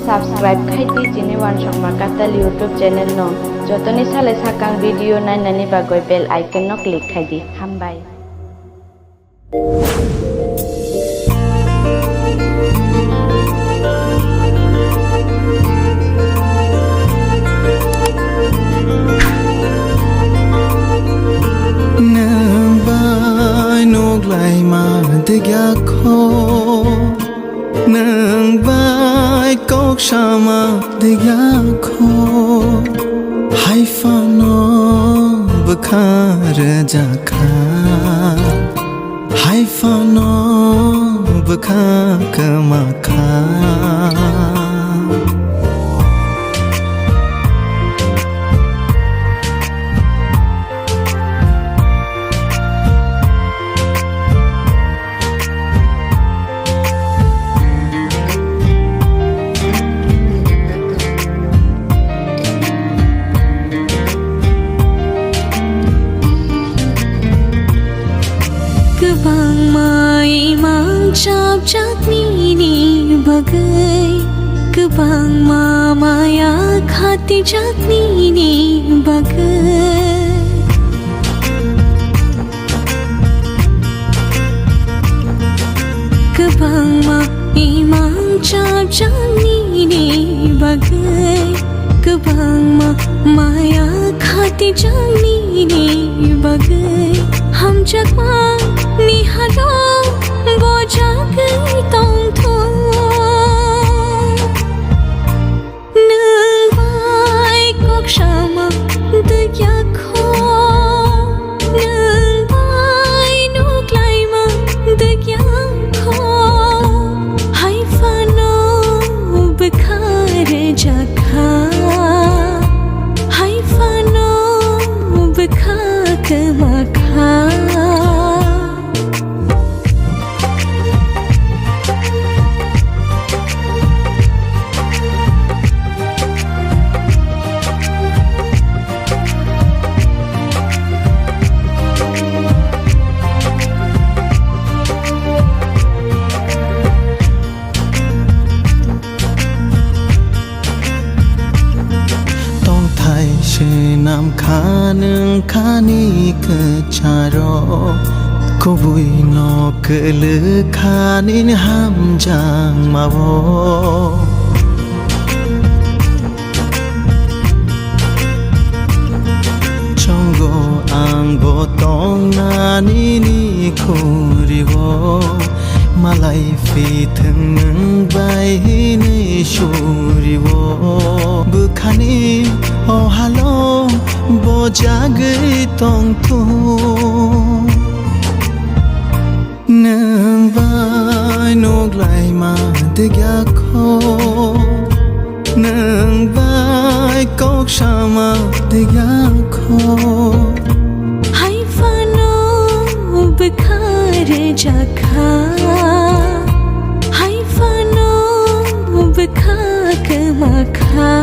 subscribe khaiti chini wan sangma katal YouTube channel no jotoni sale sakang video nainani bagoi bell icon no click khaidi hambai. Lai ma de gya kho nang bai kok shama de gya kho hai fa no bukhar ja kha hai fa no bukha kama kha Bang mai mang chap chak ni bagai Kebang ma maya khati chak ni bagai Kebang ma imang chap chak ni bagai Kebang ma maya khati chak ni bagai Ham chak ma ni halo bo jagai tong tho nang bai kok shama de ya kho nang bai nuk lai ma de ya kho hai fa no bukhar ja kha hai fa no bukha kama kha nam khanung khani ke charo kobui no kele khanin ham jang mawo chongo ang botong nani ni khuriwo malai fi thung bai ni shuriwo bukhani oh hello bo jagai tong thu nang bai nok lai ma de gya kho nang bai kok shama de gya kho hai fa no bukhar ja kha hai fa no bukha kama kha